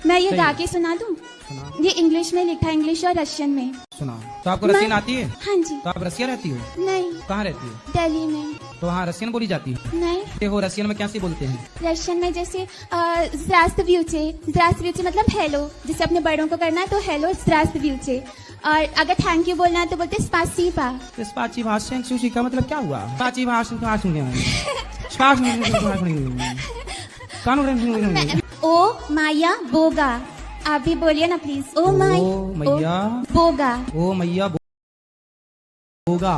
मैं ये गा के सुना दूं? सुना। ये इंग्लिश में लिखा है, इंग्लिश और रशियन में। सुना। तो आपको रशियन आती है? हाँ जी। तो आप रसिया रहती हो? नहीं। कहाँ रहती हो? दिल्ली में। तो वहाँ रसियन बोली जाती है? नहीं। हो रसियन में कैसे बोलते हैं? रशियन में जैसे ज़्रास्तव्यूचे मतलब हेलो, जैसे अपने बड़ों को करना है तो हेलो ज़्रास्तव्यूचे, और अगर थैंक यू बोलना है तो बोलते स्पासीबा। स्पाची भाषण सुशी का मतलब क्या हुआ? स्पाची भाषण ओ माया बोगा, आप भी बोलिए ना प्लीज। ओ मैया बोगा। ओ मैया बोगा।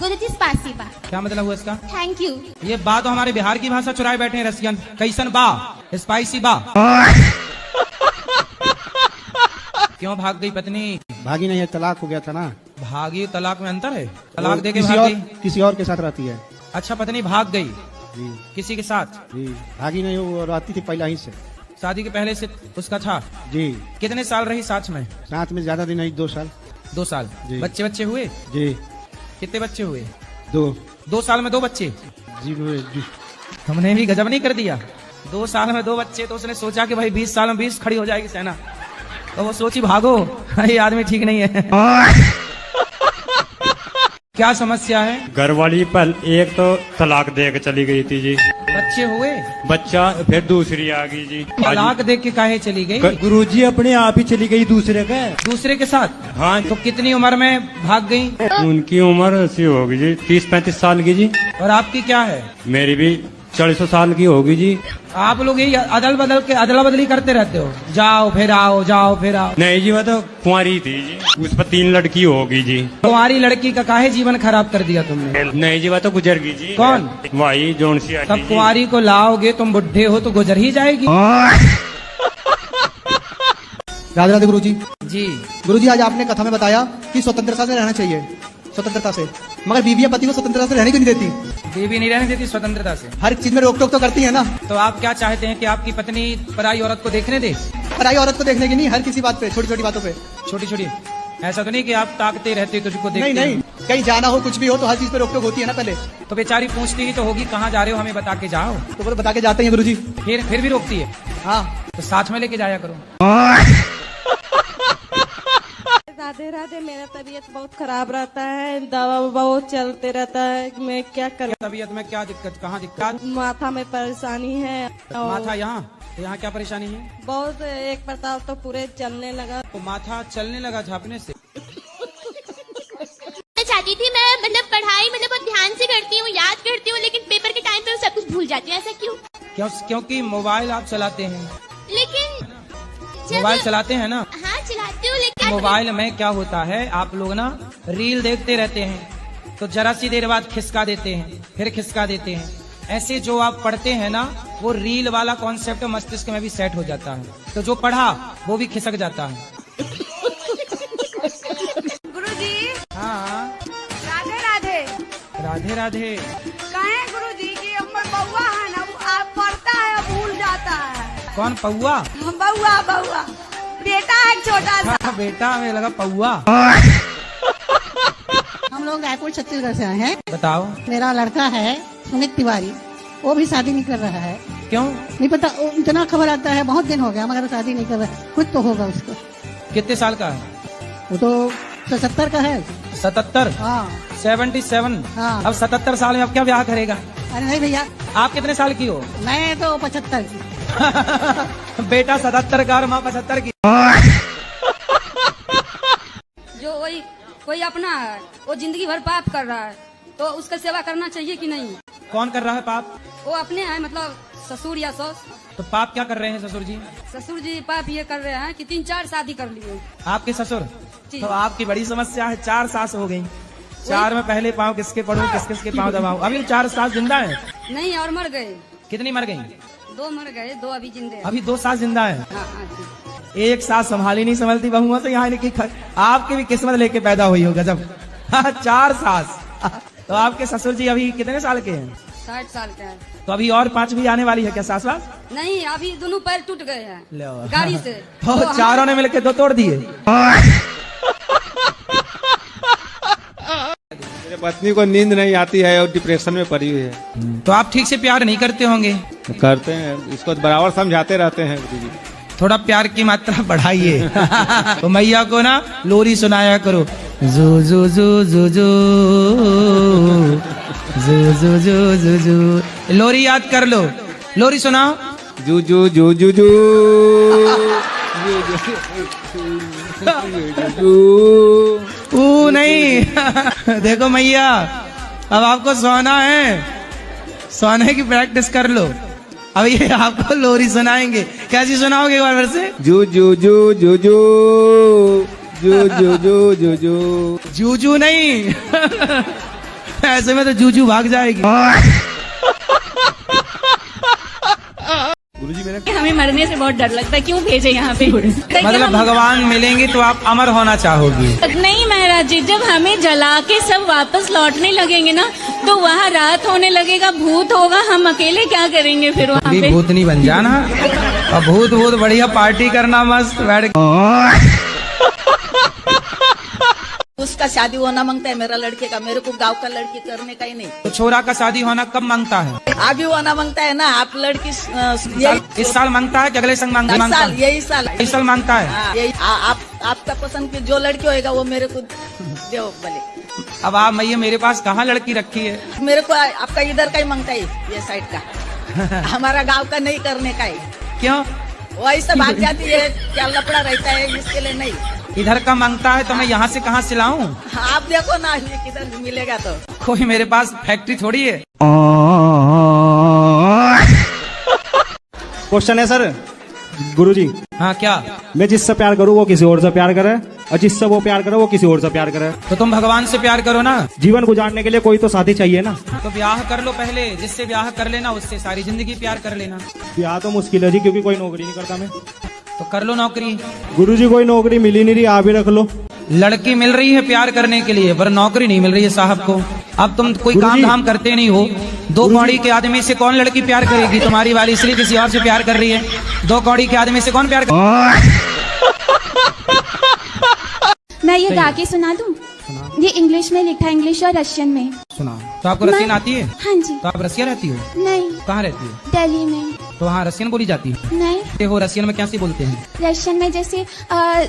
बोलती स्पासीबा। क्या मतलब हुआ इसका? Thank you. ये बा तो हमारे बिहार की भाषा चुराए बैठे हैं रसियन। कैसन बा? स्पाइसी बा। क्यों भाग गई पत्नी? भागी नहीं है, तलाक हो गया था ना। भागी तलाक में अंतर है? तलाक देके किसी भाग और गई? किसी और के साथ रहती है। अच्छा, पत्नी भाग गई जी किसी के साथ? जी, भागी नहीं, वो रहती थी पहला ही से। शादी के पहले से उसका था? जी। कितने साल रही साथ में? साथ में ज्यादा दिन नहीं, 2 साल। 2 साल। जी। बच्चे हुए? जी। कितने बच्चे हुए? 2। 2 साल में 2 बच्चे? जी। तुमने भी गजब नहीं कर दिया। 2 साल में 2 बच्चे, तो उसने सोचा कि भाई 20 साल में 20 खड़ी हो जाएगी सेना, तो वो सोची भागो, ये आदमी ठीक नहीं है। क्या समस्या है? घर वाली पल एक तो तलाक दे के चली गई थी जी। बच्चे हुए? बच्चा फिर दूसरी आ गई जी। तलाक देख के काहे चली गई? गुरुजी अपने आप ही चली गई दूसरे के साथ? हाँ। तो कितनी उम्र में भाग गई? उनकी उम्र ऐसी होगी जी 30-35 साल की जी। और आपकी क्या है? मेरी भी 40 साल की होगी जी। आप लोग यही अदला बदली करते रहते हो, जाओ फिर आओ, जाओ फिर आओ। नहीं जी, वो तो कुंवारी थी जी, उस पर 3 लड़की होगी जी। तुम्हारी लड़की का काहे जीवन खराब कर दिया तुमने? नहीं जी, वो तो गुजर गई जी। कौन? वही जोन सी। तब कुंवारी को लाओगे, तुम बुढ़े हो तो गुजर ही जाएगी। राधे राधे गुरुजी। जी गुरुजी, आज आपने कथा में बताया कि स्वतंत्रता से रहना चाहिए, स्वतंत्रता से, मगर बीवियां पति को स्वतंत्रता से रहने क्यों नहीं देती? बीवी नहीं रहने देती स्वतंत्रता से? हर चीज में रोक टोक तो करती है ना। तो आप क्या चाहते हैं कि आपकी पत्नी पराई औरत को देखने दे? पराई औरत को देखने की नहीं, हर किसी बात पे, छोटी छोटी बातों पे। छोटी ऐसा तो नहीं कि आप ताकते रहते तुझको देखते? नहीं, कहीं जाना हो, कुछ भी हो तो हर चीज पे रोक टोक होती है ना पहले। तो बेचारी पूछती ही तो होगी कहाँ जा रहे हो, हमें बता के जाओ। तो वो बता के जाते हैं गुरुजी। फिर भी रोकती है? हाँ। तो साथ में लेके जाया करो। राधे राधे, मेरा तबीयत बहुत खराब रहता है, दवा बहुत चलते रहता है, मैं क्या करूं? तबीयत में क्या दिक्कत? कहाँ दिक्कत? माथा में परेशानी है। माथा यहाँ? तो यहाँ क्या परेशानी है? बहुत, एक प्रताप तो पूरे चलने लगा। तो माथा चलने लगा झापने से? चाहती थी मैं, मतलब पढ़ाई मतलब बहुत ध्यान से करती हूँ, याद करती हूँ, लेकिन पेपर के टाइम पे सब कुछ भूल जाती हूँ। ऐसा क्यों? क्योंकि मोबाइल आप चलाते हैं। लेकिन मोबाइल चलाते हैं ना? हाँ चलाती हूँ, लेकिन मोबाइल में क्या होता है, आप लोग ना रील देखते रहते हैं, तो जरा सी देर बाद खिसका देते हैं, फिर खिसका देते हैं। ऐसे जो आप पढ़ते हैं ना, वो रील वाला कॉन्सेप्ट मस्तिष्क में भी सेट हो जाता है, तो जो पढ़ा वो भी खिसक जाता है। गुरुजी। हाँ। राधे राधे। राधे राधे। कहे गुरुजी की हमर बउआ है ना, आप पढ़ता है भूल जाता है। कौन? पौआ? बउआ बेटा है छोटा सा। हाँ, बेटा, हमें लगा पौआ। हम लोग रायपुर छत्तीसगढ़ से आए हैं। बताओ। मेरा लड़का है सुमित तिवारी, वो भी शादी नहीं कर रहा है। क्यों? नहीं पता, इतना खबर आता है, बहुत दिन हो गया मगर शादी नहीं कर रहा है। कुछ तो होगा उसको। कितने साल का है? वो तो 77 का है। 77? हाँ। 77? हाँ। अब 77 साल में अब क्या ब्याह करेगा? अरे नहीं भैया। आप कितने साल की हो? मैं तो 75 की। बेटा 77 का और माँ 75 की। जो वही कोई अपना है, वो जिंदगी भर पाप कर रहा है, तो उसका सेवा करना चाहिए कि नहीं? कौन कर रहा है पाप? वो अपने हैं, मतलब ससुर या सास। तो पाप क्या कर रहे हैं ससुर जी? ससुर जी पाप ये कर रहे हैं कि 3-4 शादी कर लिए। आपके ससुर? जी। तो आपकी बड़ी समस्या है, 4 सास हो गई। 4 में पहले पाँव किसके पढ़ूं, किसके पाँव दबाऊं? अभी 4 सास जिंदा है? नहीं, और मर गए। कितनी मर गई? 2 मर गए, 2 अभी जिंदे हैं। अभी 2 सास जिंदा है? हाँ, जी। एक सास संभाली नहीं संभलती बहुओं से, यहाँ की आपकी भी किस्मत लेके पैदा हुई हो। गजब। 4 सास। तो आपके ससुर जी अभी कितने साल के हैं? 60 साल के हैं। तो अभी और 5 भी आने वाली है क्या सास वास? नहीं, अभी दोनों पैर टूट गए हैं गाड़ी से। तो चारों ने मिलकर 2 तोड़ दिए। मेरे पत्नी को नींद नहीं आती है और डिप्रेशन में पड़ी हुई है। तो आप ठीक से प्यार नहीं करते होंगे? करते हैं, इसको बराबर समझाते रहते हैं गुरु जी। थोड़ा प्यार की मात्रा बढ़ाइए। तो मैया को ना लोरी सुनाया करो। जू जू जू जू जू जू जू जू जू जू। लोरी याद कर लो, लोरी सुनाओ। जू जू जू जू जू नहीं। देखो मैया, अब आपको सोना है, सोने की प्रैक्टिस कर लो। अब ये आपको लोरी सुनाएंगे, कैसी सुनाओगे एक बार फिर से? जू जू जू जू जू जू जू जू जू जू जूजू नहीं। ऐसे में तो जूजू भाग जाएगी। गुरु जी मेरे हमें मरने से बहुत डर लगता है, क्यों भेजे यहाँ पे? मतलब भगवान मिलेंगे तो आप अमर होना चाहोगी? नहीं महाराज जी, जब हमें जला के सब वापस लौटने लगेंगे ना, तो वहाँ रात होने लगेगा, भूत होगा, हम अकेले क्या करेंगे फिर वहाँ पे? भूतनी बन जाना और भूत भूत बढ़िया पार्टी करना मस्त बैठ। उसका शादी होना मांगता है, मेरा लड़के का, मेरे को गांव का लड़की करने का ही नहीं। तो छोरा का शादी होना कब मांगता है? अभी होना मांगता है ना, आप लड़की इस साल मांगता है कि अगले साल मांगता है? यही साल इस साल मांगता है। हाँ, यही आपका पसंद की जो लड़की होएगा वो मेरे को दो भले। अब आप मैया मेरे पास कहाँ लड़की रखी है? मेरे को आपका इधर का ही मांगता है, ये साइड का। हमारा गांव का नहीं करने का है। क्यों? वही सब भाग जाती है, क्या लफड़ा रहता है, इसके लिए नहीं। इधर का मांगता है तो मैं यहाँ से कहाँ से लाऊं? आप देखो ना, ये किधर मिलेगा? तो कोई मेरे पास फैक्ट्री थोड़ी है। क्वेश्चन है सर गुरु जी। हाँ क्या? मैं जिससे प्यार करूँ वो किसी और से प्यार करे, और जिससे वो प्यार करे वो किसी और से प्यार करे। तो तुम भगवान से प्यार करो ना। जीवन गुजारने के लिए कोई तो साथी चाहिए ना। तो ब्याह कर लो पहले, जिससे ब्याह कर लेना उससे सारी जिंदगी प्यार कर लेना। ब्याह तो मुश्किल है जी, क्योंकि कोई नौकरी नहीं करता मैं। तो कर लो नौकरी। गुरु जी कोई नौकरी मिली नहीं रही, आप ही रख लो। लड़की मिल रही है प्यार करने के लिए, पर नौकरी नहीं मिल रही है साहब को। अब तुम कोई काम धाम करते नहीं हो। दो कौड़ी के आदमी से कौन लड़की प्यार करेगी? तुम्हारी वाली इसलिए किसी और से प्यार कर रही है। दो कौड़ी के आदमी से कौन प्यार मैं ये गा के सुना दूं? ये इंग्लिश में लिखा है, इंग्लिश और रशियन में। सुना। तो आपको रशियन आती है? हाँ जी। तो आप रसिया रहती हो? नहीं। कहाँ रहती हो? दिल्ली में। तो वहाँ रशियन बोली जाती है? नहीं। हो रशियन में कैसे बोलते हैं? रशियन में जैसे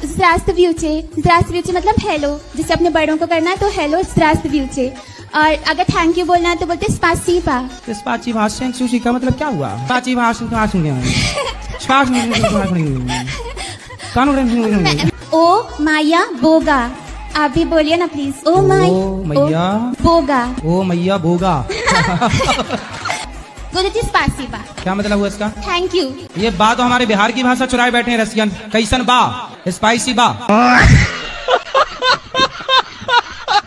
zdravstvuyche मतलब हेलो, जैसे अपने बड़ों को करना है तो हेलो zdravstvuyche। और अगर थैंक यू बोलना है तो बोलते spasiba। स्पाची भाषण सुशी का मतलब क्या हुआ? स्पाची भाषण ओ माया बोगा। आप भी बोलिए ना प्लीज। ओ मैया बोगा। ओ मैया बोगा। गुरु जी spasiba। क्या मतलब हुआ इसका? Thank you. ये बा तो हमारे बिहार की भाषा चुराए बैठे हैं रसियन। कैसन बा? स्पाइसी बा।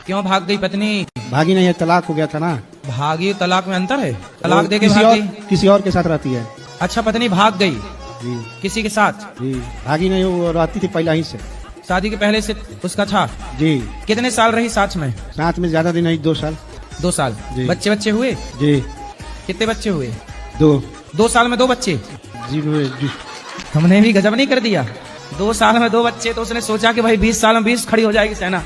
क्यों भाग गई पत्नी? भागी नहीं है, तलाक हो गया था ना। भागी तलाक में अंतर है? तलाक दे के किसी और के साथ रहती है। अच्छा पत्नी भाग गई जी। किसी के साथ? जी, भागी नहीं, वो रहती थी पहले ही से। शादी के पहले से उसका था? जी। कितने साल रही साथ में? साथ में ज्यादा दिन नहीं, 2 साल। 2 साल। जी। बच्चे हुए? जी। कितने बच्चे हुए? 2। 2 साल में 2 बच्चे? जी। हमने भी गजब नहीं कर दिया। 2 साल में 2 बच्चे। तो उसने सोचा कि भाई 20 साल में 20 खड़ी हो जाएगी सेना।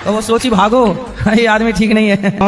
तो वो सोची भागो, ये आदमी ठीक नहीं है।